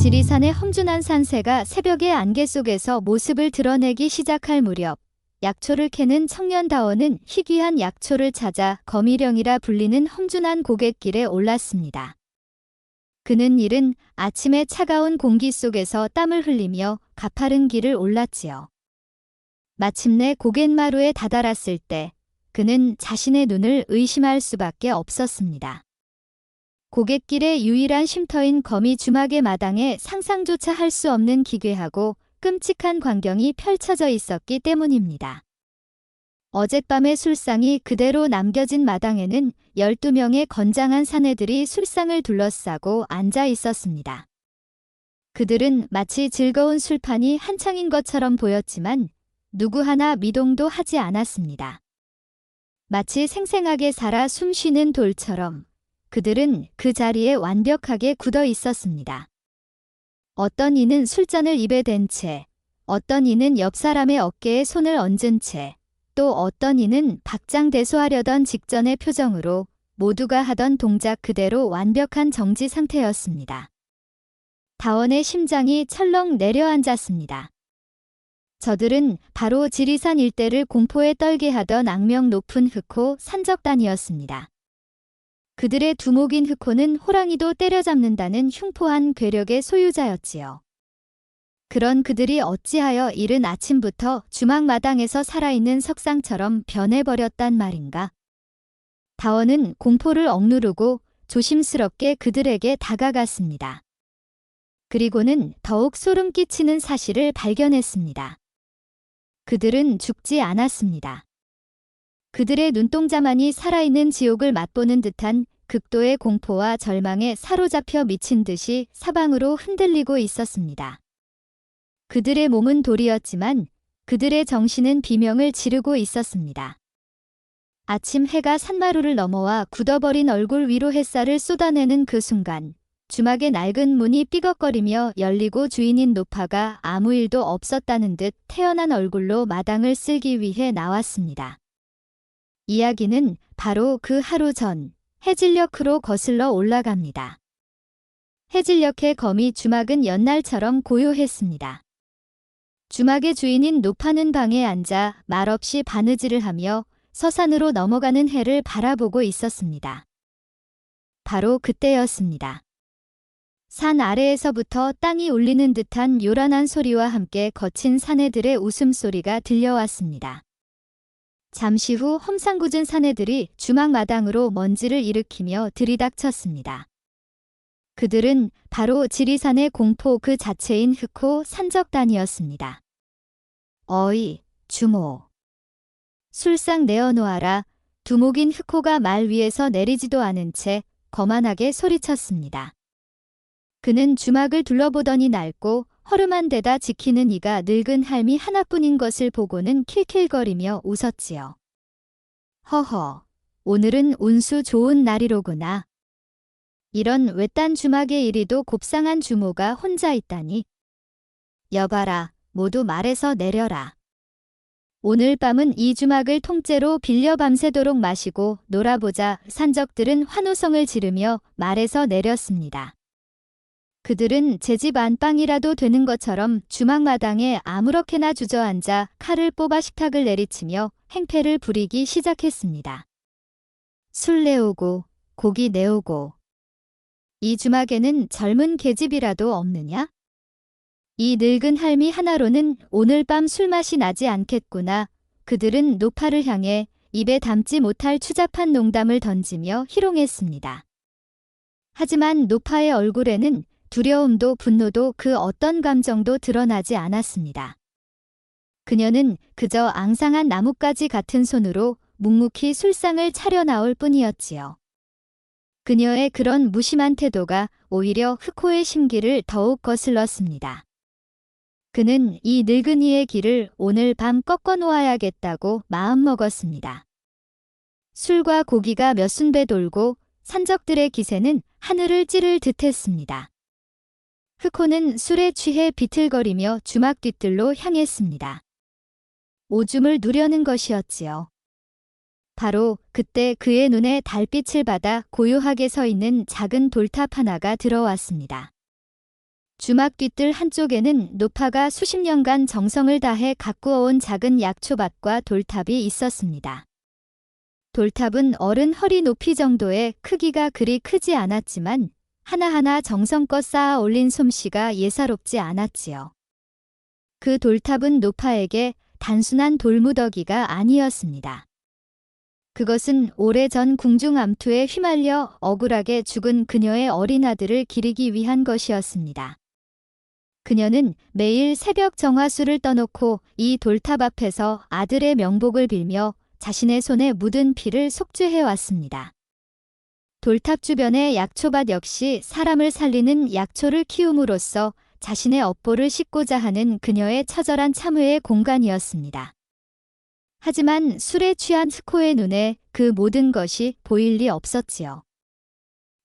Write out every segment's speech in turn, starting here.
지리산의 험준한 산새가 새벽의 안개 속에서 모습을 드러내기 시작할 무렵 약초를 캐는 청년다원은 희귀한 약초를 찾아 거미령이라 불리는 험준한 고갯길에 올랐습니다. 그는 이른 아침의 차가운 공기 속에서 땀을 흘리며 가파른 길을 올랐지요. 마침내 고갯마루에 다다랐을 때 그는 자신의 눈을 의심할 수밖에 없었습니다. 고갯길의 유일한 쉼터인 거미 주막의 마당에 상상조차 할 수 없는 기괴하고 끔찍한 광경이 펼쳐져 있었기 때문입니다. 어젯밤의 술상이 그대로 남겨진 마당에는 12명의 건장한 사내들이 술상을 둘러싸고 앉아 있었습니다. 그들은 마치 즐거운 술판이 한창인 것처럼 보였지만 누구 하나 미동도 하지 않았습니다. 마치 생생하게 살아 숨쉬는 돌처럼 그들은 그 자리에 완벽하게 굳어 있었습니다. 어떤 이는 술잔을 입에 댄 채, 어떤 이는 옆 사람의 어깨에 손을 얹은 채, 또 어떤 이는 박장대소하려던 직전의 표정으로 모두가 하던 동작 그대로 완벽한 정지 상태였습니다. 다원의 심장이 철렁 내려앉았습니다. 저들은 바로 지리산 일대를 공포에 떨게 하던 악명 높은 흑호 산적단이었습니다. 그들의 두목인 흑호는 호랑이도 때려잡는다는 흉포한 괴력의 소유자였지요. 그런 그들이 어찌하여 이른 아침부터 주막마당에서 살아있는 석상처럼 변해버렸단 말인가. 다원은 공포를 억누르고 조심스럽게 그들에게 다가갔습니다. 그리고는 더욱 소름 끼치는 사실을 발견했습니다. 그들은 죽지 않았습니다. 그들의 눈동자만이 살아있는 지옥을 맛보는 듯한 극도의 공포와 절망에 사로잡혀 미친 듯이 사방으로 흔들리고 있었습니다. 그들의 몸은 돌이었지만 그들의 정신은 비명을 지르고 있었습니다. 아침 해가 산마루를 넘어와 굳어버린 얼굴 위로 햇살을 쏟아내는 그 순간 주막의 낡은 문이 삐걱거리며 열리고 주인인 노파가 아무 일도 없었다는 듯 태연한 얼굴로 마당을 쓸기 위해 나왔습니다. 이야기는 바로 그 하루 전 해질녘으로 거슬러 올라갑니다. 해질녘의 거미 주막은 연날처럼 고요했습니다. 주막의 주인인 노파는 방에 앉아 말없이 바느질을 하며 서산으로 넘어가는 해를 바라보고 있었습니다. 바로 그때였습니다. 산 아래에서부터 땅이 울리는 듯한 요란한 소리와 함께 거친 사내들의 웃음소리가 들려왔습니다. 잠시 후 험상궂은 사내들이 주막 마당으로 먼지를 일으키며 들이닥쳤습니다. 그들은 바로 지리산의 공포 그 자체인 흑호 산적단이었습니다. 어이, 주모. 술상 내어놓아라. 두목인 흑호가 말 위에서 내리지도 않은 채 거만하게 소리쳤습니다. 그는 주막을 둘러보더니 낡고 허름한 데다 지키는 이가 늙은 할미 하나뿐인 것을 보고는 킬킬거리며 웃었지요. 허허, 오늘은 운수 좋은 날이로구나. 이런 외딴 주막에 이리도 곱상한 주모가 혼자 있다니. 여봐라, 모두 말에서 내려라. 오늘 밤은 이 주막을 통째로 빌려 밤새도록 마시고 놀아보자. 산적들은 환호성을 지르며 말에서 내렸습니다. 그들은 제 집 안방이라도 되는 것처럼 주막마당에 아무렇게나 주저앉아 칼을 뽑아 식탁을 내리치며 행패를 부리기 시작했습니다. 술 내오고 고기 내오고. 이 주막에는 젊은 계집이라도 없느냐? 이 늙은 할미 하나로는 오늘 밤 술맛이 나지 않겠구나. 그들은 노파를 향해 입에 담지 못할 추잡한 농담을 던지며 희롱했습니다. 하지만 노파의 얼굴에는 두려움도 분노도 그 어떤 감정도 드러나지 않았습니다. 그녀는 그저 앙상한 나뭇가지 같은 손으로 묵묵히 술상을 차려나올 뿐이었지요. 그녀의 그런 무심한 태도가 오히려 흑호의 심기를 더욱 거슬렀습니다. 그는 이 늙은이의 길을 오늘 밤 꺾어 놓아야겠다고 마음먹었습니다. 술과 고기가 몇 순배 돌고 산적들의 기세는 하늘을 찌를 듯했습니다. 흑호는 술에 취해 비틀거리며 주막 뒤뜰로 향했습니다. 오줌을 누려는 것이었지요. 바로 그때 그의 눈에 달빛을 받아 고요하게 서 있는 작은 돌탑 하나가 들어왔습니다. 주막 뒤뜰 한쪽에는 노파가 수십 년간 정성을 다해 가꾸어온 작은 약초밭과 돌탑이 있었습니다. 돌탑은 어른 허리 높이 정도의 크기가 그리 크지 않았지만 하나하나 정성껏 쌓아 올린 솜씨가 예사롭지 않았지요. 그 돌탑은 노파에게 단순한 돌무더기가 아니었습니다. 그것은 오래전 궁중암투에 휘말려 억울하게 죽은 그녀의 어린 아들을 기리기 위한 것이었습니다. 그녀는 매일 새벽 정화수를 떠놓고 이 돌탑 앞에서 아들의 명복을 빌며 자신의 손에 묻은 피를 속죄해왔습니다. 돌탑 주변의 약초밭 역시 사람을 살리는 약초를 키움으로써 자신의 업보를 싣고자 하는 그녀의 처절한 참회의 공간이었습니다. 하지만 술에 취한 스코의 눈에 그 모든 것이 보일 리 없었지요.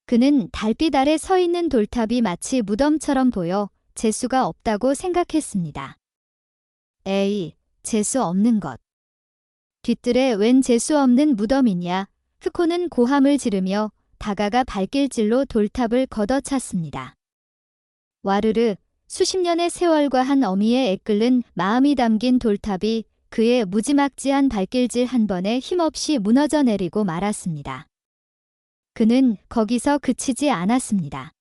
그는 달빛 아래 서 있는 돌탑이 마치 무덤처럼 보여 재수가 없다고 생각했습니다. 에이, 재수 없는 것. 뒤뜰에 웬 재수 없는 무덤이냐. 흐코는 고함을 지르며 다가가 발길질로 돌탑을 걷어찼습니다. 와르르, 수십 년의 세월과 한 어미의 애끓는 마음이 담긴 돌탑이 그의 무지막지한 발길질 한 번에 힘없이 무너져 내리고 말았습니다. 그는 거기서 그치지 않았습니다.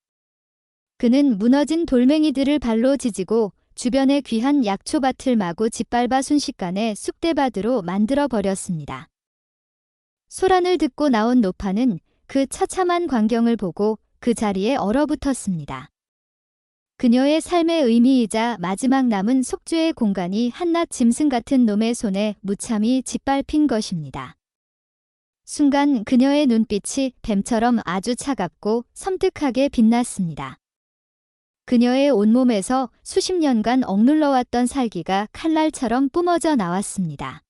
그는 무너진 돌멩이들을 발로 지지고 주변의 귀한 약초밭을 마구 짓밟아 순식간에 쑥대밭으로 만들어버렸습니다. 소란을 듣고 나온 노파는 그 처참한 광경을 보고 그 자리에 얼어붙었습니다. 그녀의 삶의 의미이자 마지막 남은 속죄의 공간이 한낱 짐승 같은 놈의 손에 무참히 짓밟힌 것입니다. 순간 그녀의 눈빛이 뱀처럼 아주 차갑고 섬뜩하게 빛났습니다. 그녀의 온몸에서 수십 년간 억눌러왔던 살기가 칼날처럼 뿜어져 나왔습니다.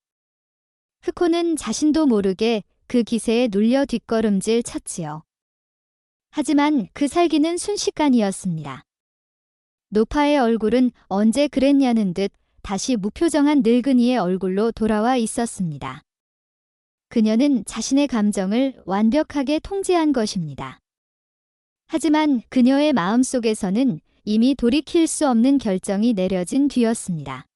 흐코는 자신도 모르게 그 기세에 눌려 뒷걸음질 쳤지요. 하지만 그 살기는 순식간이었습니다. 노파의 얼굴은 언제 그랬냐는 듯 다시 무표정한 늙은이의 얼굴로 돌아와 있었습니다. 그녀는 자신의 감정을 완벽하게 통제한 것입니다. 하지만 그녀의 마음속에서는 이미 돌이킬 수 없는 결정이 내려진 뒤였습니다.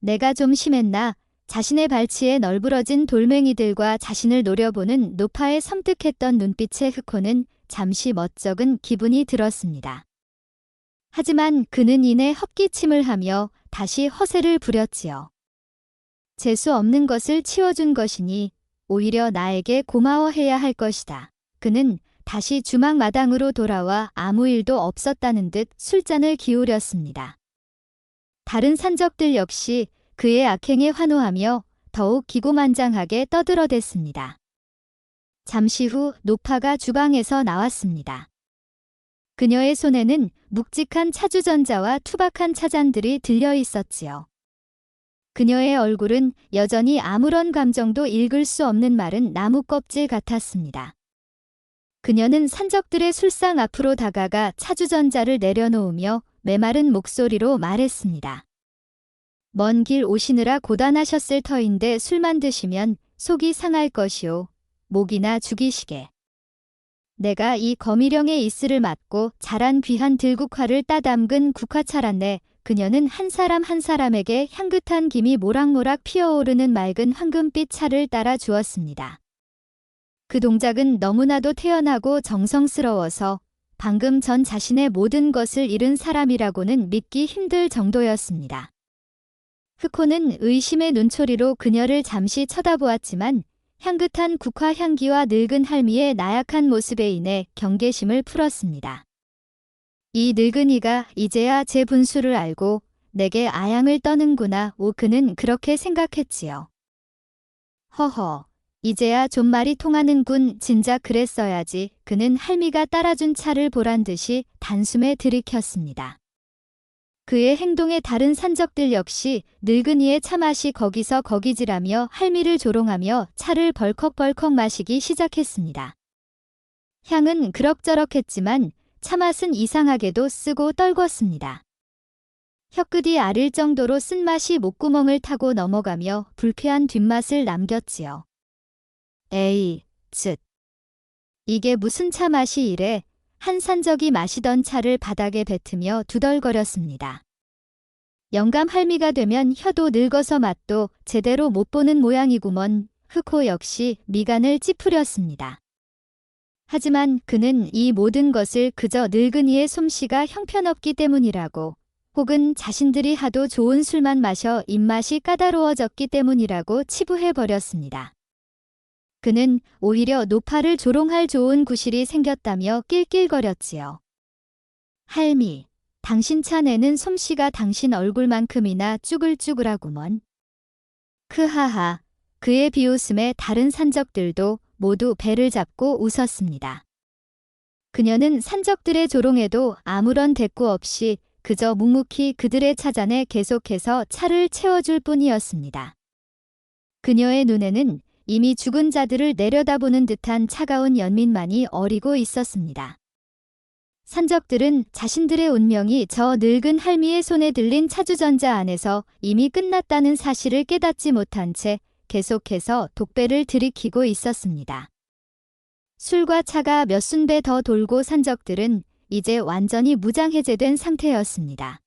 내가 좀 심했나? 자신의 발치에 널브러진 돌멩이들과 자신을 노려보는 노파의 섬뜩했던 눈빛에 흐코는 잠시 멋쩍은 기분이 들었습니다. 하지만 그는 이내 헛기침을 하며 다시 허세를 부렸지요. 재수 없는 것을 치워준 것이니 오히려 나에게 고마워해야 할 것이다. 그는 다시 주막 마당으로 돌아와 아무 일도 없었다는 듯 술잔을 기울였습니다. 다른 산적들 역시 그의 악행에 환호하며 더욱 기고만장하게 떠들어댔습니다. 잠시 후 노파가 주방에서 나왔습니다. 그녀의 손에는 묵직한 차주전자와 투박한 차잔들이 들려 있었지요. 그녀의 얼굴은 여전히 아무런 감정도 읽을 수 없는 마른 나무 껍질 같았습니다. 그녀는 산적들의 술상 앞으로 다가가 차주전자를 내려놓으며 메마른 목소리로 말했습니다. 먼 길 오시느라 고단하셨을 터인데 술만 드시면 속이 상할 것이오. 목이나 죽이시게. 내가 이 거미령의 이슬을 맞고 자란 귀한 들국화를 따담근 국화차란네. 그녀는 한 사람 한 사람에게 향긋한 김이 모락모락 피어오르는 맑은 황금빛 차를 따라 주었습니다. 그 동작은 너무나도 태연하고 정성스러워서 방금 전 자신의 모든 것을 잃은 사람이라고는 믿기 힘들 정도였습니다. 흐코는 의심의 눈초리로 그녀를 잠시 쳐다보았지만 향긋한 국화 향기와 늙은 할미의 나약한 모습에 인해 경계심을 풀었습니다. 이 늙은이가 이제야 제 분수를 알고 내게 아양을 떠는구나. 그는 그렇게 생각했지요. 이제야 좀 말이 통하는군. 진작 그랬어야지. 그는 할미가 따라준 차를 보란 듯이 단숨에 들이켰습니다. 그의 행동에 다른 산적들 역시 늙은이의 차맛이 거기서 거기지라며 할미를 조롱하며 차를 벌컥벌컥 마시기 시작했습니다. 향은 그럭저럭했지만 차맛은 이상하게도 쓰고 떨궜습니다. 혀끝이 아릴 정도로 쓴맛이 목구멍을 타고 넘어가며 불쾌한 뒷맛을 남겼지요. 에이, 이게 무슨 차맛이 이래. 한 산적이 마시던 차를 바닥에 뱉으며 두덜거렸습니다. 영감 할미가 되면 혀도 늙어서 맛도 제대로 못 보는 모양이구먼. 흑호 역시 미간을 찌푸렸습니다. 하지만 그는 이 모든 것을 그저 늙은이의 솜씨가 형편없기 때문이라고, 혹은 자신들이 하도 좋은 술만 마셔 입맛이 까다로워졌기 때문이라고 치부해버렸습니다. 그는 오히려 노파를 조롱할 좋은 구실이 생겼다며 낄낄거렸지요. 할미, 당신 차내는 솜씨가 당신 얼굴만큼이나 쭈글쭈글하구먼. 크하하. 그의 비웃음에 다른 산적들도 모두 배를 잡고 웃었습니다. 그녀는 산적들의 조롱에도 아무런 대꾸 없이 그저 묵묵히 그들의 차잔에 계속해서 차를 채워줄 뿐이었습니다. 그녀의 눈에는 이미 죽은 자들을 내려다보는 듯한 차가운 연민만이 어리고 있었습니다. 산적들은 자신들의 운명이 저 늙은 할미의 손에 들린 차주전자 안에서 이미 끝났다는 사실을 깨닫지 못한 채 계속해서 독배를 들이키고 있었습니다. 술과 차가 몇 순배 더 돌고 산적들은 이제 완전히 무장해제된 상태였습니다.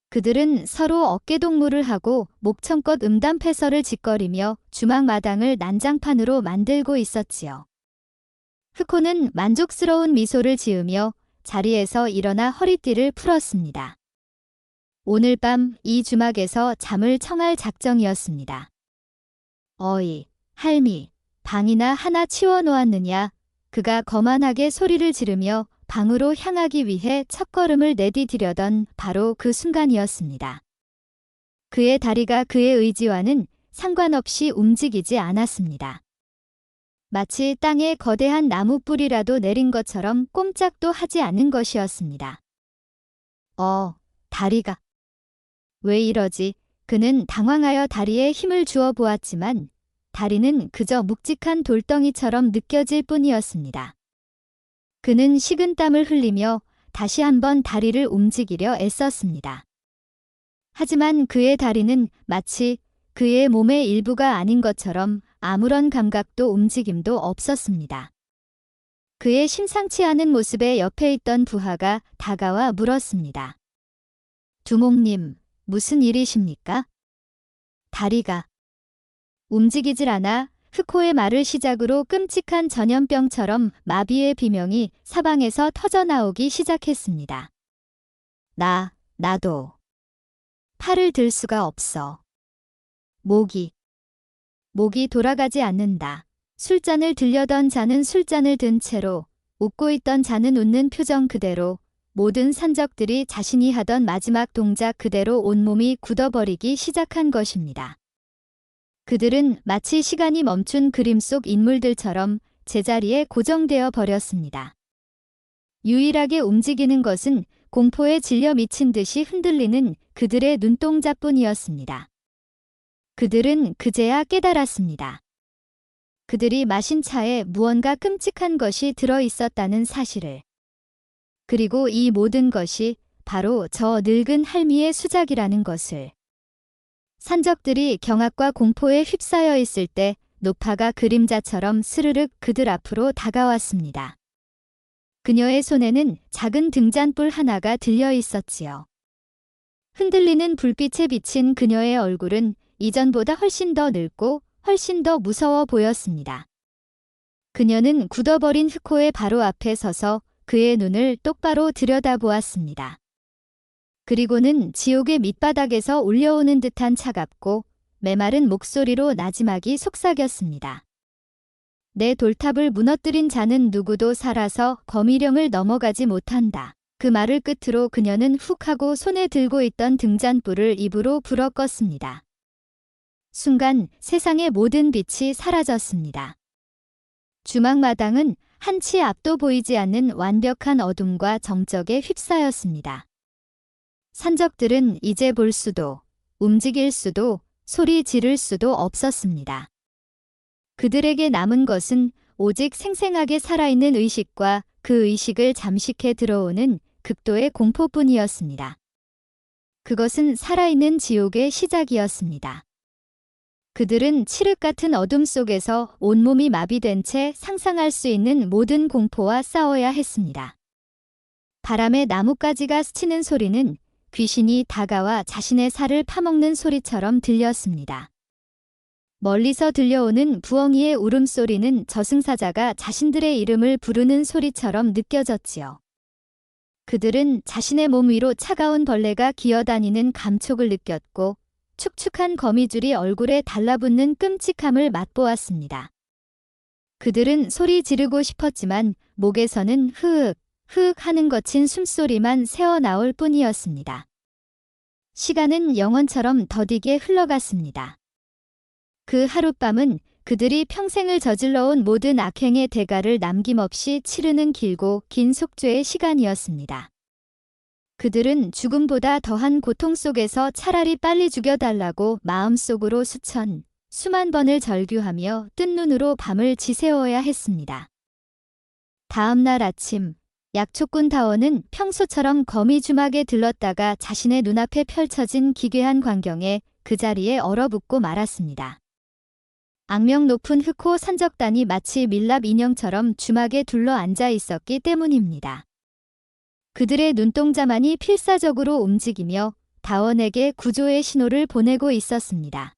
그들은 서로 어깨동무를 하고 목청껏 음담패설을 짓거리며 주막마당을 난장판으로 만들고 있었지요. 흑호는 만족스러운 미소를 지으며 자리에서 일어나 허리띠를 풀었습니다. 오늘 밤 이 주막에서 잠을 청할 작정이었습니다. 어이, 할미, 방이나 하나 치워놓았느냐? 그가 거만하게 소리를 지르며 방으로 향하기 위해 첫걸음을 내디디려던 바로 그 순간이었습니다. 그의 다리가 그의 의지와는 상관없이 움직이지 않았습니다. 마치 땅에 거대한 나무 뿌리라도 내린 것처럼 꼼짝도 하지 않은 것이었습니다. 다리가. 왜 이러지? 그는 당황하여 다리에 힘을 주어 보았지만 다리는 그저 묵직한 돌덩이처럼 느껴질 뿐이었습니다. 그는 식은땀을 흘리며 다시 한번 다리를 움직이려 애썼습니다. 하지만 그의 다리는 마치 그의 몸의 일부가 아닌 것처럼 아무런 감각도 움직임도 없었습니다. 그의 심상치 않은 모습에 옆에 있던 부하가 다가와 물었습니다. 두목님, 무슨 일이십니까? 다리가 움직이질 않아. 흑호의 말을 시작으로 끔찍한 전염병처럼 마비의 비명이 사방에서 터져나오기 시작했습니다. 나도. 팔을 들 수가 없어. 목이 돌아가지 않는다. 술잔을 들려던 자는 술잔을 든 채로, 웃고 있던 자는 웃는 표정 그대로, 모든 산적들이 자신이 하던 마지막 동작 그대로 온몸이 굳어버리기 시작한 것입니다. 그들은 마치 시간이 멈춘 그림 속 인물들처럼 제자리에 고정되어 버렸습니다. 유일하게 움직이는 것은 공포에 질려 미친 듯이 흔들리는 그들의 눈동자뿐이었습니다. 그들은 그제야 깨달았습니다. 그들이 마신 차에 무언가 끔찍한 것이 들어 있었다는 사실을. 그리고 이 모든 것이 바로 저 늙은 할미의 수작이라는 것을. 산적들이 경악과 공포에 휩싸여 있을 때 노파가 그림자처럼 스르륵 그들 앞으로 다가왔습니다. 그녀의 손에는 작은 등잔불 하나가 들려 있었지요. 흔들리는 불빛에 비친 그녀의 얼굴은 이전보다 훨씬 더 늙고 훨씬 더 무서워 보였습니다. 그녀는 굳어버린 흑호의 바로 앞에 서서 그의 눈을 똑바로 들여다보았습니다. 그리고는 지옥의 밑바닥에서 울려오는 듯한 차갑고 메마른 목소리로 나지막이 속삭였습니다. 내 돌탑을 무너뜨린 자는 누구도 살아서 거미령을 넘어가지 못한다. 그 말을 끝으로 그녀는 훅 하고 손에 들고 있던 등잔불을 입으로 불어 껐습니다. 순간 세상의 모든 빛이 사라졌습니다. 주막마당은 한치 앞도 보이지 않는 완벽한 어둠과 정적에 휩싸였습니다. 산적들은 이제 볼 수도, 움직일 수도, 소리 지를 수도 없었습니다. 그들에게 남은 것은 오직 생생하게 살아있는 의식과 그 의식을 잠식해 들어오는 극도의 공포뿐이었습니다. 그것은 살아있는 지옥의 시작이었습니다. 그들은 칠흑 같은 어둠 속에서 온몸이 마비된 채 상상할 수 있는 모든 공포와 싸워야 했습니다. 바람에 나뭇가지가 스치는 소리는 귀신이 다가와 자신의 살을 파먹는 소리처럼 들렸습니다. 멀리서 들려오는 부엉이의 울음소리는 저승사자가 자신들의 이름을 부르는 소리처럼 느껴졌지요. 그들은 자신의 몸 위로 차가운 벌레가 기어다니는 감촉을 느꼈고 축축한 거미줄이 얼굴에 달라붙는 끔찍함을 맛보았습니다. 그들은 소리 지르고 싶었지만 목에서는 흐윽, 흐윽 하는 거친 숨소리만 새어나올 뿐이었습니다. 시간은 영원처럼 더디게 흘러갔습니다. 그 하룻밤은 그들이 평생을 저질러온 모든 악행의 대가를 남김없이 치르는 길고 긴 속죄의 시간이었습니다. 그들은 죽음보다 더한 고통 속에서 차라리 빨리 죽여달라고 마음속으로 수만 번을 절규하며 뜬 눈으로 밤을 지새워야 했습니다. 다음 날 아침, 약초꾼 다원은 평소처럼 거미 주막에 들렀다가 자신의 눈앞에 펼쳐진 기괴한 광경에 그 자리에 얼어붙고 말았습니다. 악명 높은 흑호 산적단이 마치 밀랍 인형처럼 주막에 둘러 앉아 있었기 때문입니다. 그들의 눈동자만이 필사적으로 움직이며 다원에게 구조의 신호를 보내고 있었습니다.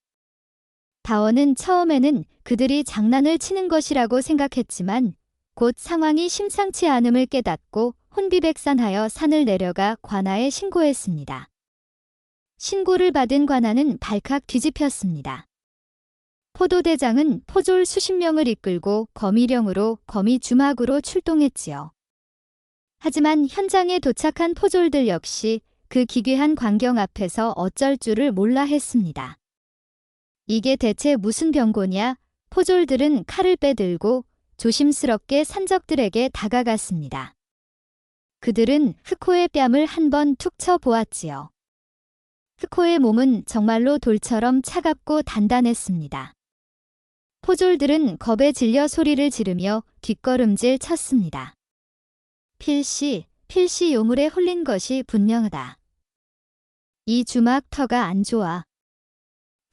다원은 처음에는 그들이 장난을 치는 것이라고 생각했지만 곧 상황이 심상치 않음을 깨닫고 혼비백산하여 산을 내려가 관아에 신고했습니다. 신고를 받은 관아는 발칵 뒤집혔습니다. 포도대장은 포졸 수십 명을 이끌고 거미령으로 거미 주막으로 출동했지요. 하지만 현장에 도착한 포졸들 역시 그 기괴한 광경 앞에서 어쩔 줄을 몰라 했습니다. 이게 대체 무슨 병고냐? 포졸들은 칼을 빼들고 조심스럽게 산적들에게 다가갔습니다. 그들은 흑호의 뺨을 한번 툭 쳐 보았지요. 흑호의 몸은 정말로 돌처럼 차갑고 단단했습니다. 포졸들은 겁에 질려 소리를 지르며 뒷걸음질 쳤습니다. 필시 요물에 홀린 것이 분명하다. 이 주막 터가 안 좋아.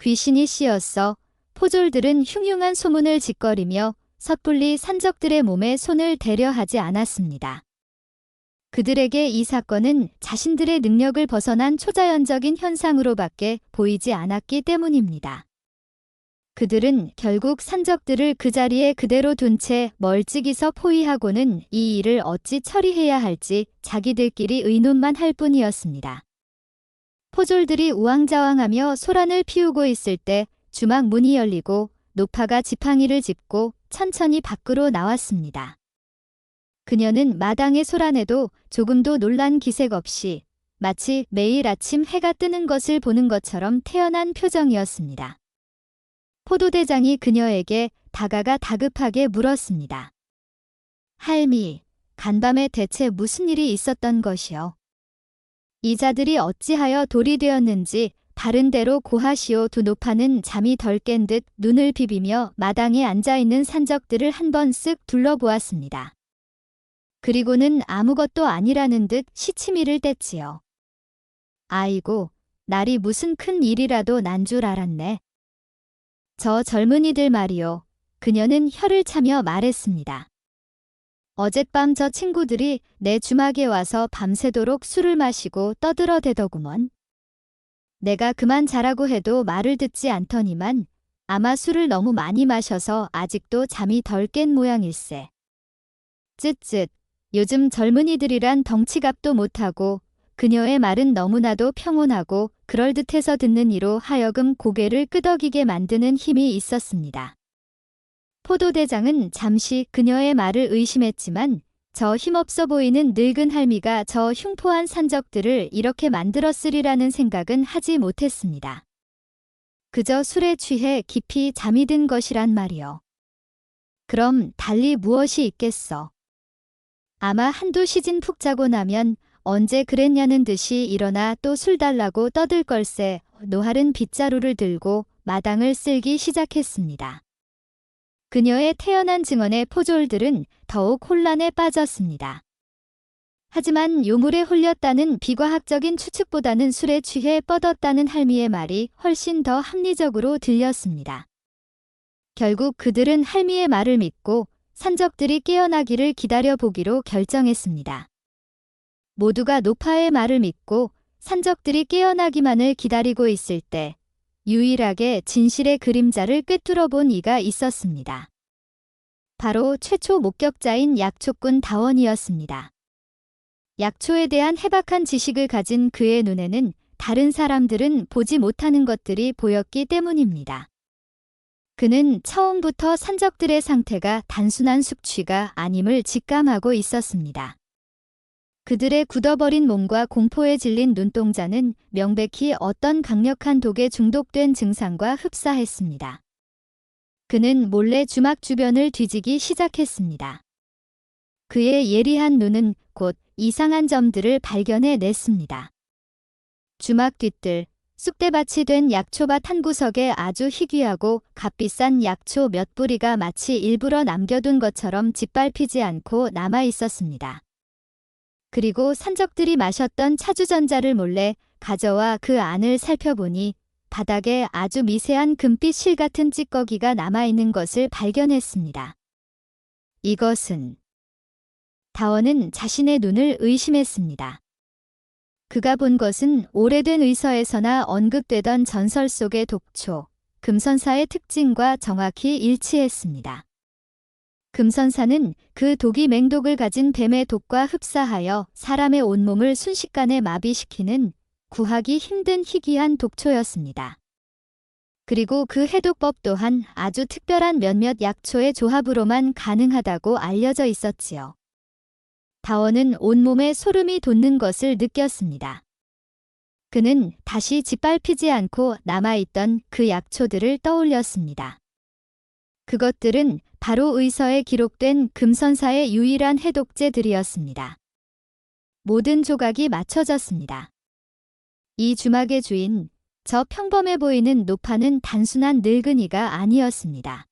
귀신이 씌었어. 포졸들은 흉흉한 소문을 짓거리며 섣불리 산적들의 몸에 손을 대려 하지 않았습니다. 그들에게 이 사건은 자신들의 능력을 벗어난 초자연적인 현상으로밖에 보이지 않았기 때문입니다. 그들은 결국 산적들을 그 자리에 그대로 둔 채 멀찍이서 포위하고는 이 일을 어찌 처리해야 할지 자기들끼리 의논만 할 뿐이었습니다. 포졸들이 우왕좌왕하며 소란을 피우고 있을 때 주막 문이 열리고 노파가 지팡이를 짚고 천천히 밖으로 나왔습니다. 그녀는 마당의 소란에도 조금도 놀란 기색 없이 마치 매일 아침 해가 뜨는 것을 보는 것처럼 태연한 표정이었습니다. 포도대장이 그녀에게 다가가 다급하게 물었습니다. 할미, 간밤에 대체 무슨 일이 있었던 것이요? 이 자들이 어찌하여 돌이 되었는지 바른 대로 고하시오. 두 노파는 잠이 덜 깬 듯 눈을 비비며 마당에 앉아있는 산적들을 한번 쓱 둘러보았습니다. 그리고는 아무것도 아니라는 듯 시치미를 뗐지요. 아이고, 날이 무슨 큰 일이라도 난 줄 알았네. 저 젊은이들 말이요. 그녀는 혀를 차며 말했습니다. 어젯밤 저 친구들이 내 주막에 와서 밤새도록 술을 마시고 떠들어대더구먼. 내가 그만 자라고 해도 말을 듣지 않더니만 아마 술을 너무 많이 마셔서 아직도 잠이 덜 깬 모양일세. 쯧쯧, 요즘 젊은이들이란 덩치갑도 못하고 그녀의 말은 너무나도 평온하고 그럴듯해서 듣는 이로 하여금 고개를 끄덕이게 만드는 힘이 있었습니다. 포도대장은 잠시 그녀의 말을 의심했지만 저 힘없어 보이는 늙은 할미가 저 흉포한 산적들을 이렇게 만들었으리라는 생각은 하지 못했습니다. 그저 술에 취해 깊이 잠이 든 것이란 말이요. 그럼 달리 무엇이 있겠어. 아마 한두 시진 푹 자고 나면 언제 그랬냐는 듯이 일어나 또 술 달라고 떠들 걸세. 노할은 빗자루를 들고 마당을 쓸기 시작했습니다. 그녀의 태연한 증언에 포졸들은 더욱 혼란에 빠졌습니다. 하지만 요물에 홀렸다는 비과학적인 추측보다는 술에 취해 뻗었다는 할미의 말이 훨씬 더 합리적으로 들렸습니다. 결국 그들은 할미의 말을 믿고 산적들이 깨어나기를 기다려보기로 결정했습니다. 모두가 노파의 말을 믿고 산적들이 깨어나기만을 기다리고 있을 때 유일하게 진실의 그림자를 꿰뚫어 본 이가 있었습니다. 바로 최초 목격자인 약초꾼 다원이었습니다. 약초에 대한 해박한 지식을 가진 그의 눈에는 다른 사람들은 보지 못하는 것들이 보였기 때문입니다. 그는 처음부터 산적들의 상태가 단순한 숙취가 아님을 직감하고 있었습니다. 그들의 굳어버린 몸과 공포에 질린 눈동자는 명백히 어떤 강력한 독에 중독된 증상과 흡사했습니다. 그는 몰래 주막 주변을 뒤지기 시작했습니다. 그의 예리한 눈은 곧 이상한 점들을 발견해 냈습니다. 주막 뒤뜰, 쑥대밭이 된 약초밭 한 구석에 아주 희귀하고 값비싼 약초 몇 뿌리가 마치 일부러 남겨둔 것처럼 짓밟히지 않고 남아 있었습니다. 그리고 산적들이 마셨던 차주전자를 몰래 가져와 그 안을 살펴보니 바닥에 아주 미세한 금빛 실 같은 찌꺼기가 남아있는 것을 발견했습니다. 이것은... 다원은 자신의 눈을 의심했습니다. 그가 본 것은 오래된 의서에서나 언급되던 전설 속의 독초, 금선사의 특징과 정확히 일치했습니다. 금선사는 그 독이 맹독을 가진 뱀의 독과 흡사하여 사람의 온몸을 순식간에 마비시키는 구하기 힘든 희귀한 독초였습니다. 그리고 그 해독법 또한 아주 특별한 몇몇 약초의 조합으로만 가능하다고 알려져 있었지요. 다원은 온몸에 소름이 돋는 것을 느꼈습니다. 그는 다시 짓밟히지 않고 남아있던 그 약초들을 떠올렸습니다. 그것들은 바로 의서에 기록된 금선사의 유일한 해독제들이었습니다. 모든 조각이 맞춰졌습니다. 이 주막의 주인, 저 평범해 보이는 노파는 단순한 늙은이가 아니었습니다.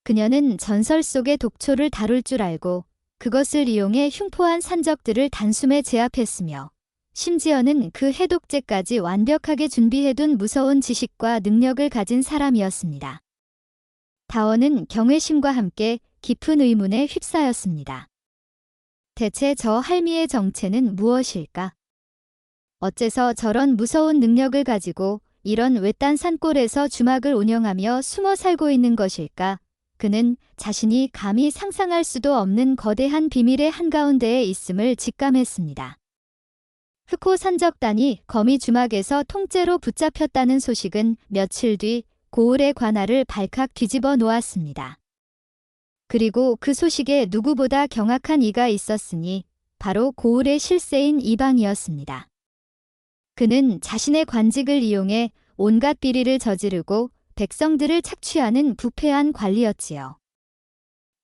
그녀는 전설 속의 독초를 다룰 줄 알고 그것을 이용해 흉포한 산적들을 단숨에 제압했으며 심지어는 그 해독제까지 완벽하게 준비해둔 무서운 지식과 능력을 가진 사람이었습니다. 다원은 경외심과 함께 깊은 의문에 휩싸였습니다. 대체 저 할미의 정체는 무엇일까? 어째서 저런 무서운 능력을 가지고 이런 외딴 산골에서 주막을 운영하며 숨어 살고 있는 것일까? 그는 자신이 감히 상상할 수도 없는 거대한 비밀의 한가운데에 있음을 직감했습니다. 흑호 산적단이 거미 주막에서 통째로 붙잡혔다는 소식은 며칠 뒤 고을의 관할을 발칵 뒤집어 놓았습니다. 그리고 그 소식에 누구보다 경악한 이가 있었으니 바로 고을의 실세인 이방이었습니다. 그는 자신의 관직을 이용해 온갖 비리를 저지르고 백성들을 착취하는 부패한 관리였지요.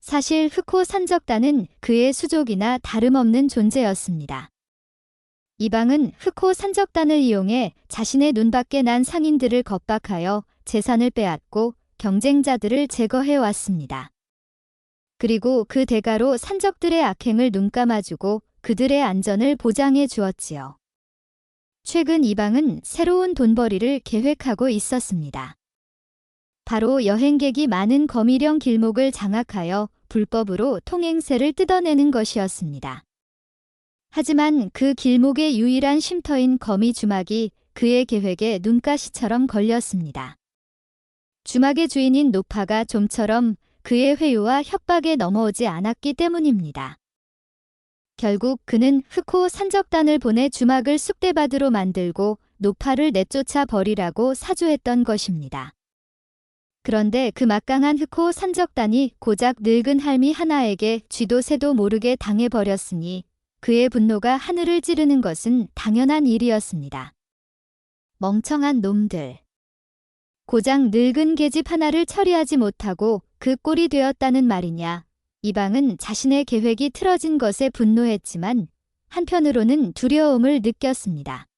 사실 흑호 산적단은 그의 수족이나 다름없는 존재였습니다. 이방은 흑호 산적단을 이용해 자신의 눈밖에 난 상인들을 겁박하여 재산을 빼앗고 경쟁자들을 제거해 왔습니다. 그리고 그 대가로 산적들의 악행을 눈감아주고 그들의 안전을 보장해 주었지요. 최근 이방은 새로운 돈벌이를 계획하고 있었습니다. 바로 여행객이 많은 거미령 길목을 장악하여 불법으로 통행세를 뜯어내는 것이었습니다. 하지만 그 길목의 유일한 쉼터인 거미 주막이 그의 계획에 눈가시처럼 걸렸습니다. 주막의 주인인 노파가 좀처럼 그의 회유와 협박에 넘어오지 않았기 때문입니다. 결국 그는 흑호 산적단을 보내 주막을 쑥대밭으로 만들고 노파를 내쫓아 버리라고 사주했던 것입니다. 그런데 그 막강한 흑호 산적단이 고작 늙은 할미 하나에게 쥐도 새도 모르게 당해버렸으니 그의 분노가 하늘을 찌르는 것은 당연한 일이었습니다. 멍청한 놈들. 고작 늙은 계집 하나를 처리하지 못하고 그 꼴이 되었다는 말이냐. 이방은 자신의 계획이 틀어진 것에 분노했지만 한편으로는 두려움을 느꼈습니다.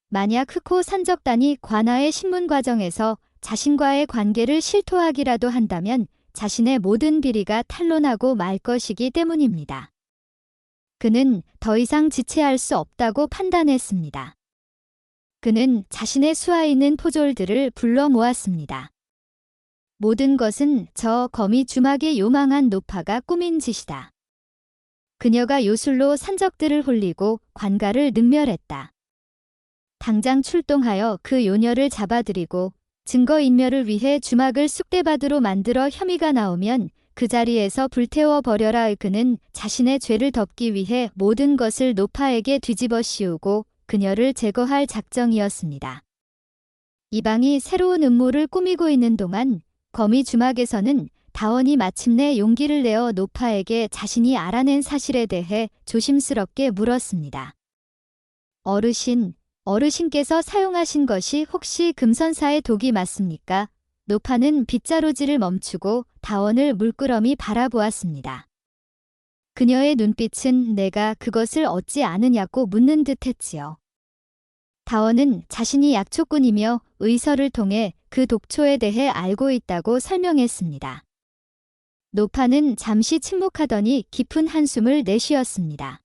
만약 흑호 산적단이 관아의 신문 과정에서 자신과의 관계를 실토하기라도 한다면 자신의 모든 비리가 탄로나고 말 것이기 때문입니다. 그는 더 이상 지체할 수 없다고 판단했습니다. 그는 자신의 수하에 있는 포졸들을 불러 모았습니다. 모든 것은 저 거미 주막의 요망한 노파가 꾸민 짓이다. 그녀가 요술로 산적들을 홀리고 관가를 능멸했다. 당장 출동하여 그 요녀를 잡아들이고 증거인멸을 위해 주막을 쑥대밭으로 만들어 혐의가 나오면 그 자리에서 불태워 버려라. 그는 자신의 죄를 덮기 위해 모든 것을 노파에게 뒤집어 씌우고 그녀를 제거할 작정이었습니다. 이방이 새로운 음모를 꾸미고 있는 동안 거미 주막에서는 다원이 마침내 용기를 내어 노파에게 자신이 알아낸 사실에 대해 조심스럽게 물었습니다. 어르신께서 사용하신 것이 혹시 금선사의 독이 맞습니까? 노파는 빗자루질을 멈추고 다원을 물끄러미 바라보았습니다. 그녀의 눈빛은 내가 그것을 얻지 않으냐고 묻는 듯 했지요. 다원은 자신이 약초꾼이며 의서를 통해 그 독초에 대해 알고 있다고 설명했습니다. 노파는 잠시 침묵하더니 깊은 한숨을 내쉬었습니다.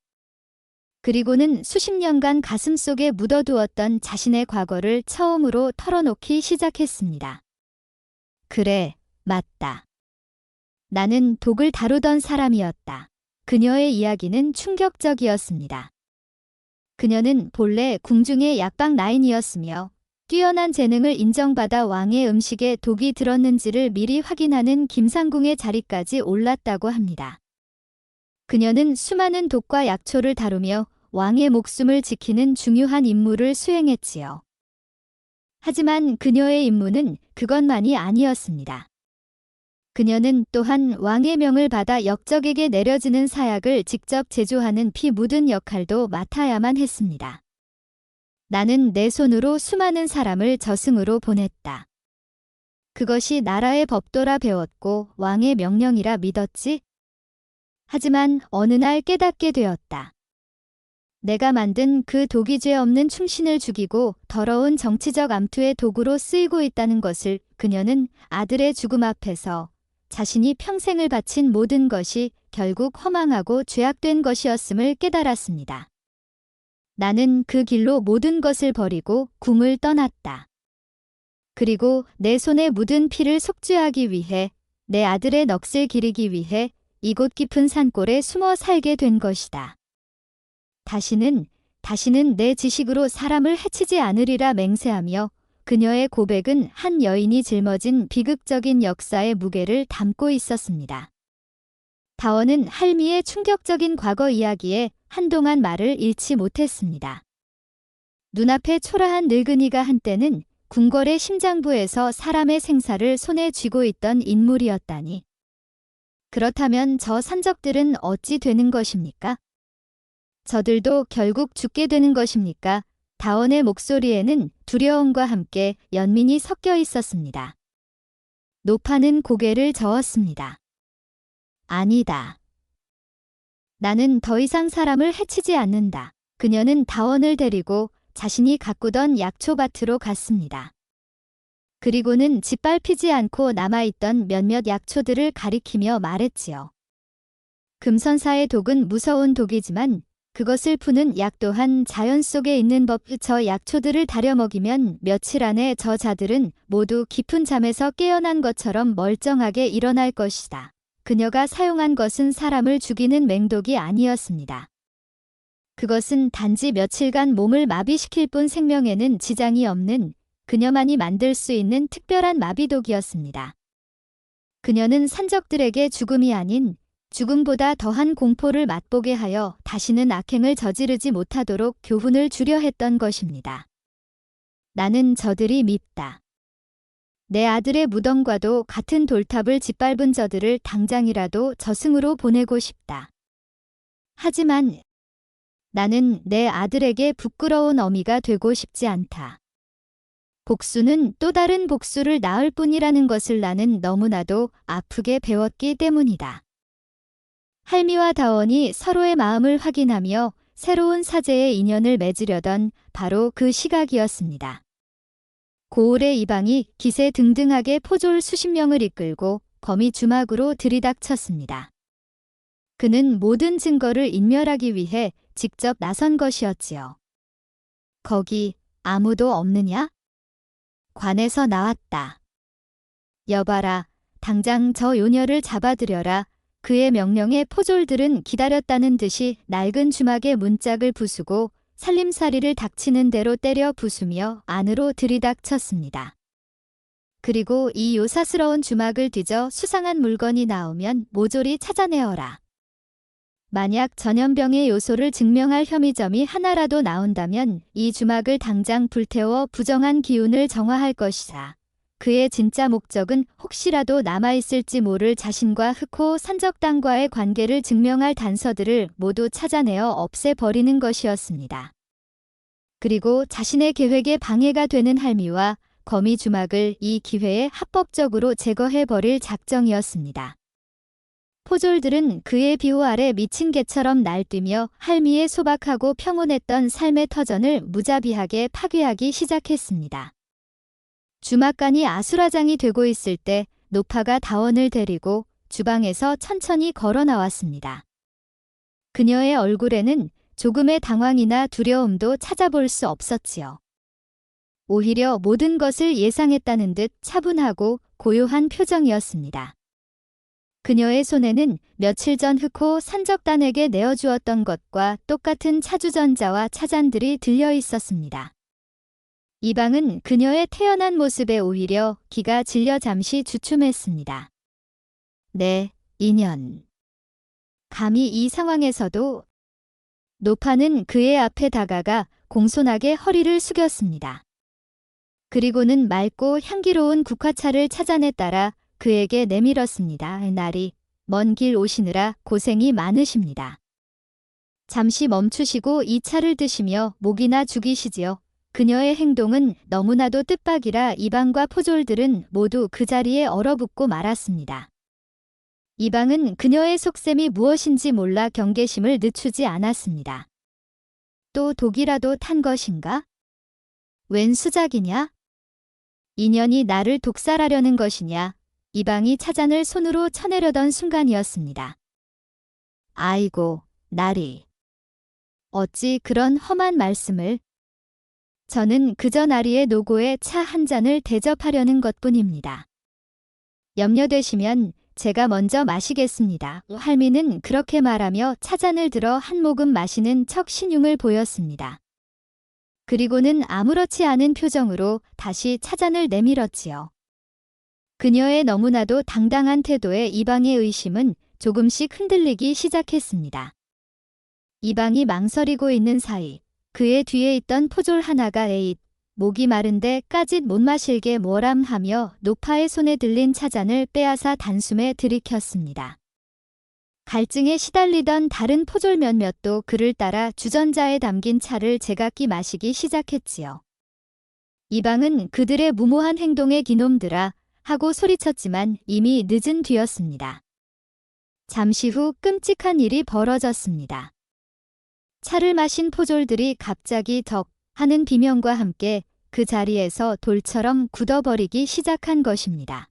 그리고는 수십 년간 가슴속에 묻어두었던 자신의 과거를 처음으로 털어놓기 시작했습니다. 그래, 맞다. 나는 독을 다루던 사람이었다. 그녀의 이야기는 충격적이었습니다. 그녀는 본래 궁중의 약방 라인이었으며 뛰어난 재능을 인정받아 왕의 음식에 독이 들었는지를 미리 확인하는 김상궁의 자리까지 올랐다고 합니다. 그녀는 수많은 독과 약초를 다루며 왕의 목숨을 지키는 중요한 임무를 수행했지요. 하지만 그녀의 임무는 그것만이 아니었습니다. 그녀는 또한 왕의 명을 받아 역적에게 내려지는 사약을 직접 제조하는 피 묻은 역할도 맡아야만 했습니다. 나는 내 손으로 수많은 사람을 저승으로 보냈다. 그것이 나라의 법도라 배웠고 왕의 명령이라 믿었지? 하지만 어느 날 깨닫게 되었다. 내가 만든 그 독이 죄 없는 충신을 죽이고 더러운 정치적 암투의 도구로 쓰이고 있다는 것을 그녀는 아들의 죽음 앞에서 자신이 평생을 바친 모든 것이 결국 허망하고 죄악된 것이었음을 깨달았습니다. 나는 그 길로 모든 것을 버리고 궁을 떠났다. 그리고 내 손에 묻은 피를 속죄하기 위해 내 아들의 넋을 기리기 위해 이곳 깊은 산골에 숨어 살게 된 것이다. 다시는 내 지식으로 사람을 해치지 않으리라 맹세하며 그녀의 고백은 한 여인이 짊어진 비극적인 역사의 무게를 담고 있었습니다. 다원은 할미의 충격적인 과거 이야기에 한동안 말을 잃지 못했습니다. 눈앞에 초라한 늙은이가 한때는 궁궐의 심장부에서 사람의 생사를 손에 쥐고 있던 인물이었다니. 그렇다면 저 산적들은 어찌 되는 것입니까? 저들도 결국 죽게 되는 것입니까? 다원의 목소리에는 두려움과 함께 연민이 섞여 있었습니다. 노파는 고개를 저었습니다. 아니다. 나는 더 이상 사람을 해치지 않는다. 그녀는 다원을 데리고 자신이 가꾸던 약초밭으로 갔습니다. 그리고는 짓밟히지 않고 남아있던 몇몇 약초들을 가리키며 말했지요. 금선사의 독은 무서운 독이지만 그것을 푸는 약 또한 자연 속에 있는 법. 저 약초들을 다려 먹이면 며칠 안에 저 자들은 모두 깊은 잠에서 깨어난 것처럼 멀쩡하게 일어날 것이다. 그녀가 사용한 것은 사람을 죽이는 맹독이 아니었습니다. 그것은 단지 며칠간 몸을 마비시킬 뿐 생명에는 지장이 없는 그녀만이 만들 수 있는 특별한 마비독이었습니다. 그녀는 산적들에게 죽음이 아닌 죽음보다 더한 공포를 맛보게 하여 다시는 악행을 저지르지 못하도록 교훈을 주려 했던 것입니다. 나는 저들이 밉다. 내 아들의 무덤과도 같은 돌탑을 짓밟은 저들을 당장이라도 저승으로 보내고 싶다. 하지만 나는 내 아들에게 부끄러운 어미가 되고 싶지 않다. 복수는 또 다른 복수를 낳을 뿐이라는 것을 나는 너무나도 아프게 배웠기 때문이다. 할미와 다원이 서로의 마음을 확인하며 새로운 사제의 인연을 맺으려던 바로 그 시각이었습니다. 고을의 이방이 기세 등등하게 포졸 수십 명을 이끌고 거미 주막으로 들이닥쳤습니다. 그는 모든 증거를 인멸하기 위해 직접 나선 것이었지요. 거기 아무도 없느냐? 관에서 나왔다. 여봐라, 당장 저 요녀를 잡아들여라. 그의 명령에 포졸들은 기다렸다는 듯이 낡은 주막에 문짝을 부수고 살림살이를 닥치는 대로 때려 부수며 안으로 들이닥쳤습니다. 그리고 이 요사스러운 주막을 뒤져 수상한 물건이 나오면 모조리 찾아내어라. 만약 전염병의 요소를 증명할 혐의점이 하나라도 나온다면 이 주막을 당장 불태워 부정한 기운을 정화할 것이다. 그의 진짜 목적은 혹시라도 남아있을지 모를 자신과 흑호 산적단과의 관계를 증명할 단서들을 모두 찾아내어 없애버리는 것이었습니다. 그리고 자신의 계획에 방해가 되는 할미와 거미 주막을 이 기회에 합법적으로 제거해버릴 작정이었습니다. 포졸들은 그의 비호 아래 미친 개처럼 날뛰며 할미의 소박하고 평온했던 삶의 터전을 무자비하게 파괴하기 시작했습니다. 주막간이 아수라장이 되고 있을 때 노파가 다원을 데리고 주방에서 천천히 걸어 나왔습니다. 그녀의 얼굴에는 조금의 당황이나 두려움도 찾아볼 수 없었지요. 오히려 모든 것을 예상했다는 듯 차분하고 고요한 표정이었습니다. 그녀의 손에는 며칠 전 흑호 산적단에게 내어주었던 것과 똑같은 차주전자와 차잔들이 들려 있었습니다. 이방은 그녀의 태연한 모습에 오히려 기가 질려 잠시 주춤했습니다. 네, 인연. 감히 이 상황에서도. 노파는 그의 앞에 다가가 공손하게 허리를 숙였습니다. 그리고는 맑고 향기로운 국화차를 찾아내 따라 그에게 내밀었습니다. 날이 먼 길 오시느라 고생이 많으십니다. 잠시 멈추시고 이 차를 드시며 목이나 죽이시지요. 그녀의 행동은 너무나도 뜻밖이라 이방과 포졸들은 모두 그 자리에 얼어붙고 말았습니다. 이방은 그녀의 속셈이 무엇인지 몰라 경계심을 늦추지 않았습니다. 또 독이라도 탄 것인가? 웬 수작이냐? 인연이 나를 독살하려는 것이냐? 이방이 차잔을 손으로 쳐내려던 순간이었습니다. 아이고, 나리. 어찌 그런 험한 말씀을. 저는 그저 나리의 노고에 차 한 잔을 대접하려는 것뿐입니다. 염려되시면 제가 먼저 마시겠습니다. 할미는 그렇게 말하며 차잔을 들어 한 모금 마시는 척 신용을 보였습니다. 그리고는 아무렇지 않은 표정으로 다시 차잔을 내밀었지요. 그녀의 너무나도 당당한 태도에 이방의 의심은 조금씩 흔들리기 시작했습니다. 이방이 망설이고 있는 사이 그의 뒤에 있던 포졸 하나가 에잇, 목이 마른데 까짓 못 마실게 뭐람 하며 노파의 손에 들린 차잔을 빼앗아 단숨에 들이켰습니다. 갈증에 시달리던 다른 포졸 몇몇도 그를 따라 주전자에 담긴 차를 제각기 마시기 시작했지요. 이방은 그들의 무모한 행동에 기놈들아 하고 소리쳤지만 이미 늦은 뒤였습니다. 잠시 후 끔찍한 일이 벌어졌습니다. 차를 마신 포졸들이 갑자기 덕 하는 비명과 함께 그 자리에서 돌처럼 굳어버리기 시작한 것입니다.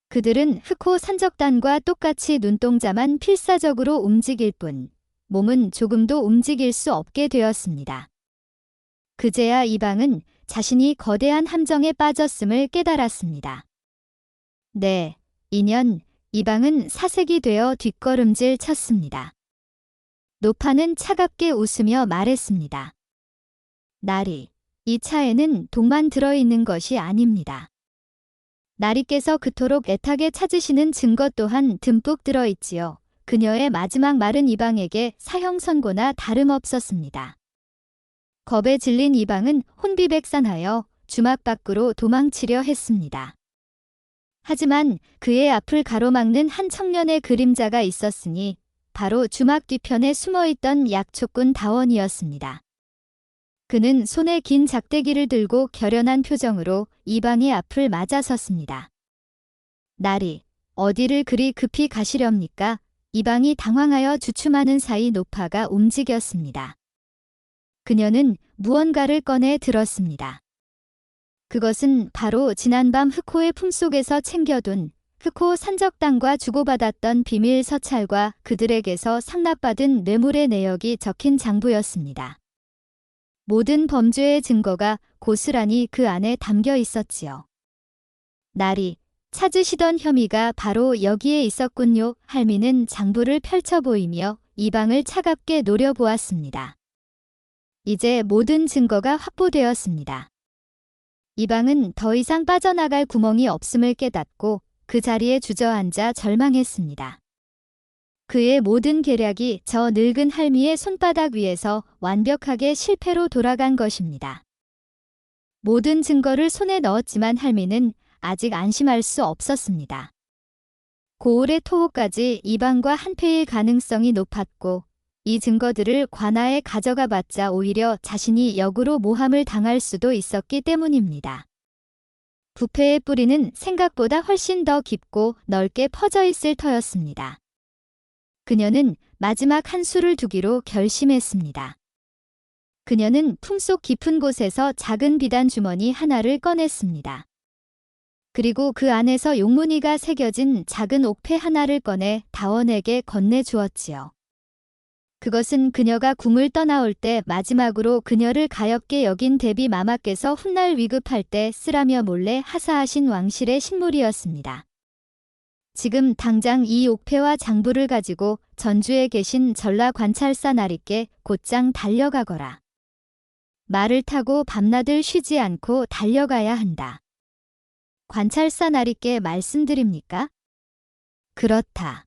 그들은 흑호 산적단과 똑같이 눈동자만 필사적으로 움직일 뿐 몸은 조금도 움직일 수 없게 되었습니다. 그제야 이방은 자신이 거대한 함정에 빠졌음을 깨달았습니다. 네, 인연, 이방은 사색이 되어 뒷걸음질 쳤습니다. 노파는 차갑게 웃으며 말했습니다. 나리, 이 차에는 독만 들어있는 것이 아닙니다. 나리께서 그토록 애타게 찾으시는 증거 또한 듬뿍 들어있지요. 그녀의 마지막 말은 이방에게 사형 선고나 다름없었습니다. 겁에 질린 이방은 혼비백산하여 주막 밖으로 도망치려 했습니다. 하지만 그의 앞을 가로막는 한 청년의 그림자가 있었으니 바로 주막 뒤편에 숨어있던 약초꾼 다원이었습니다. 그는 손에 긴 작대기를 들고 결연한 표정으로 이방의 앞을 맞아섰습니다. 나리, 어디를 그리 급히 가시렵니까? 이방이 당황하여 주춤하는 사이 노파가 움직였습니다. 그녀는 무언가를 꺼내 들었습니다. 그것은 바로 지난밤 흑호의 품속에서 챙겨둔 흑호 산적단과 주고받았던 비밀 서찰과 그들에게서 상납받은 뇌물의 내역이 적힌 장부였습니다. 모든 범죄의 증거가 고스란히 그 안에 담겨 있었지요. 날이 찾으시던 혐의가 바로 여기에 있었군요. 할미는 장부를 펼쳐 보이며 이방을 차갑게 노려보았습니다. 이제 모든 증거가 확보되었습니다. 이방은 더 이상 빠져나갈 구멍이 없음을 깨닫고 그 자리에 주저앉아 절망했습니다. 그의 모든 계략이 저 늙은 할미의 손바닥 위에서 완벽하게 실패로 돌아간 것입니다. 모든 증거를 손에 넣었지만 할미는 아직 안심할 수 없었습니다. 고을의 토호까지 이방과 한패일 가능성이 높았고 이 증거들을 관아에 가져가 봤자 오히려 자신이 역으로 모함을 당할 수도 있었기 때문입니다. 부패의 뿌리는 생각보다 훨씬 더 깊고 넓게 퍼져 있을 터였습니다. 그녀는 마지막 한 수를 두기로 결심했습니다. 그녀는 품속 깊은 곳에서 작은 비단 주머니 하나를 꺼냈습니다. 그리고 그 안에서 용문이가 새겨진 작은 옥패 하나를 꺼내 다원에게 건네주었지요. 그것은 그녀가 궁을 떠나올 때 마지막으로 그녀를 가엾게 여긴 대비 마마께서 훗날 위급할 때 쓰라며 몰래 하사하신 왕실의 신물이었습니다. 지금 당장 이 옥패와 장부를 가지고 전주에 계신 전라 관찰사 나리께 곧장 달려가거라. 말을 타고 밤낮을 쉬지 않고 달려가야 한다. 관찰사 나리께 말씀드립니까? 그렇다.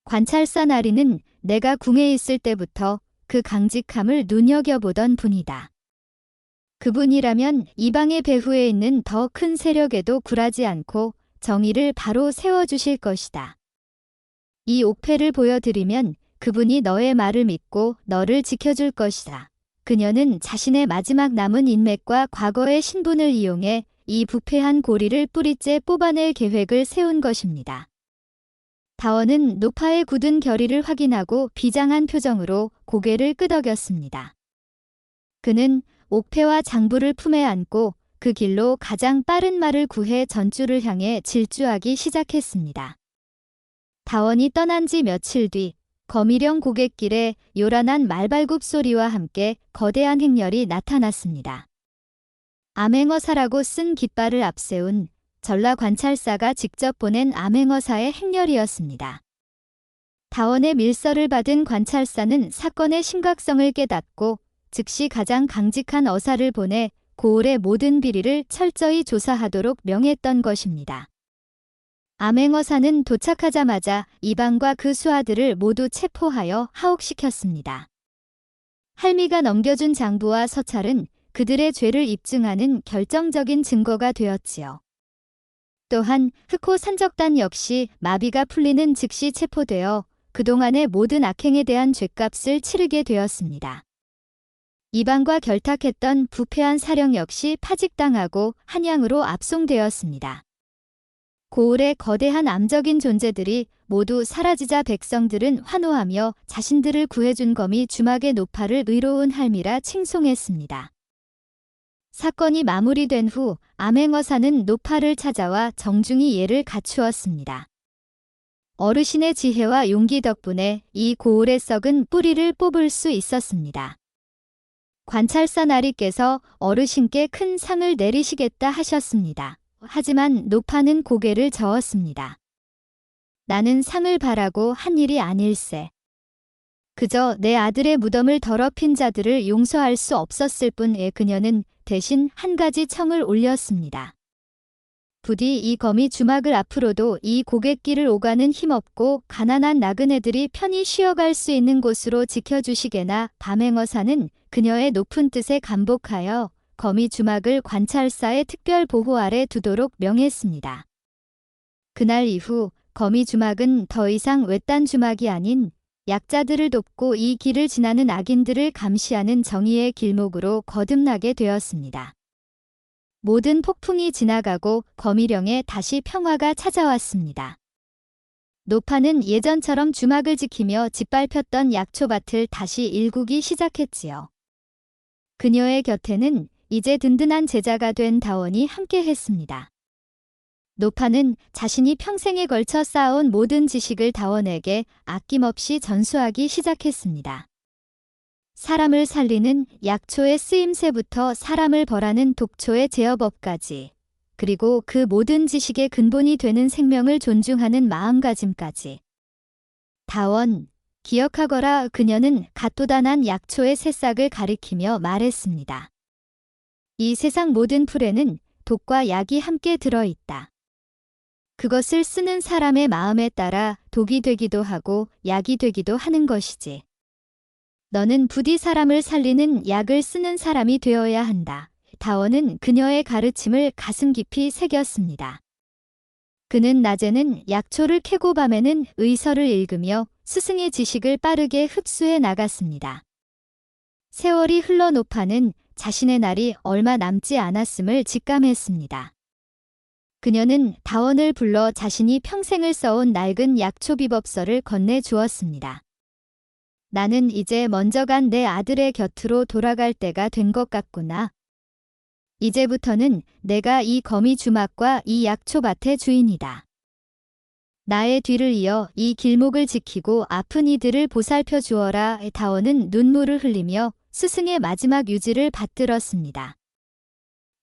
관찰사 나리는 내가 궁에 있을 때부터 그 강직함을 눈여겨보던 분이다. 그분이라면 이방의 배후에 있는 더 큰 세력에도 굴하지 않고 정의를 바로 세워주실 것이다. 이 옥패를 보여드리면 그분이 너의 말을 믿고 너를 지켜줄 것이다. 그녀는 자신의 마지막 남은 인맥과 과거의 신분을 이용해 이 부패한 고리를 뿌리째 뽑아낼 계획을 세운 것입니다. 다원은 노파의 굳은 결의를 확인하고 비장한 표정으로 고개를 끄덕였습니다. 그는 옥패와 장부를 품에 안고 그 길로 가장 빠른 말을 구해 전주를 향해 질주하기 시작했습니다. 다원이 떠난 지 며칠 뒤 거미령 고갯길에 요란한 말발굽 소리와 함께 거대한 행렬이 나타났습니다. 암행어사라고 쓴 깃발을 앞세운 전라 관찰사가 직접 보낸 암행어사의 행렬이었습니다. 다원의 밀서를 받은 관찰사는 사건의 심각성을 깨닫고 즉시 가장 강직한 어사를 보내 고을의 모든 비리를 철저히 조사하도록 명했던 것입니다. 암행어사는 도착하자마자 이방과 그 수하들을 모두 체포하여 하옥시켰습니다. 할미가 넘겨준 장부와 서찰은 그들의 죄를 입증하는 결정적인 증거가 되었지요. 또한 흑호 산적단 역시 마비가 풀리는 즉시 체포되어 그동안의 모든 악행에 대한 죗값을 치르게 되었습니다. 이방과 결탁했던 부패한 사령 역시 파직당하고 한양으로 압송되었습니다. 고을의 거대한 암적인 존재들이 모두 사라지자 백성들은 환호하며 자신들을 구해준 검이 주막의 노파를 의로운 할미라 칭송했습니다. 사건이 마무리된 후 암행어사는 노파를 찾아와 정중히 예를 갖추었습니다. 어르신의 지혜와 용기 덕분에 이 고을의 썩은 뿌리를 뽑을 수 있었습니다. 관찰사 나리께서 어르신께 큰 상을 내리시겠다 하셨습니다. 하지만 노파는 고개를 저었습니다. 나는 상을 바라고 한 일이 아닐세. 그저 내 아들의 무덤을 더럽힌 자들을 용서할 수 없었을 뿐에 그녀는 대신 한 가지 청을 올렸습니다. 부디 이 검이 주막을 앞으로도 이 고갯길을 오가는 힘없고 가난한 나그네들이 편히 쉬어갈 수 있는 곳으로 지켜주시게나. 밤행어사는 그녀의 높은 뜻에 감복하여 검이 주막을 관찰사의 특별 보호 아래 두도록 명했습니다. 그날 이후 검이 주막은 더 이상 외딴 주막이 아닌 약자들을 돕고 이 길을 지나는 악인들을 감시하는 정의의 길목으로 거듭나게 되었습니다. 모든 폭풍이 지나가고 거미령에 다시 평화가 찾아왔습니다. 노파는 예전처럼 주막을 지키며 짓밟혔던 약초밭을 다시 일구기 시작했지요. 그녀의 곁에는 이제 든든한 제자가 된 다원이 함께했습니다. 노파는 자신이 평생에 걸쳐 쌓아온 모든 지식을 다원에게 아낌없이 전수하기 시작했습니다. 사람을 살리는 약초의 쓰임새부터 사람을 벌하는 독초의 제어법까지, 그리고 그 모든 지식의 근본이 되는 생명을 존중하는 마음가짐까지. 다원, 기억하거라. 그녀는 갓 돋아난 약초의 새싹을 가리키며 말했습니다. 이 세상 모든 풀에는 독과 약이 함께 들어있다. 그것을 쓰는 사람의 마음에 따라 독이 되기도 하고 약이 되기도 하는 것이지. 너는 부디 사람을 살리는 약을 쓰는 사람이 되어야 한다. 다원은 그녀의 가르침을 가슴 깊이 새겼습니다. 그는 낮에는 약초를 캐고 밤에는 의서를 읽으며 스승의 지식을 빠르게 흡수해 나갔습니다. 세월이 흘러 노파는 자신의 날이 얼마 남지 않았음을 직감했습니다. 그녀는 다원을 불러 자신이 평생을 써온 낡은 약초 비법서를 건네주었습니다. 나는 이제 먼저 간 내 아들의 곁으로 돌아갈 때가 된 것 같구나. 이제부터는 내가 이 거미 주막과 이 약초밭의 주인이다. 나의 뒤를 이어 이 길목을 지키고 아픈 이들을 보살펴 주어라. 다원은 눈물을 흘리며 스승의 마지막 유지를 받들었습니다.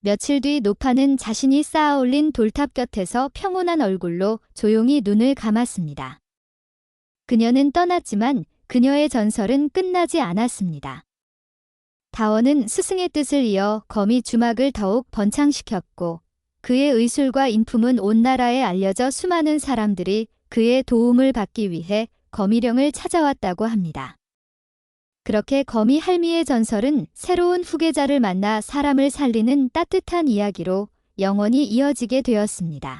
며칠 뒤 노파는 자신이 쌓아올린 돌탑 곁에서 평온한 얼굴로 조용히 눈을 감았습니다. 그녀는 떠났지만 그녀의 전설은 끝나지 않았습니다. 다원은 스승의 뜻을 이어 거미 주막을 더욱 번창시켰고 그의 의술과 인품은 온 나라에 알려져 수많은 사람들이 그의 도움을 받기 위해 거미령을 찾아왔다고 합니다. 그렇게 거미 할미의 전설은 새로운 후계자를 만나 사람을 살리는 따뜻한 이야기로 영원히 이어지게 되었습니다.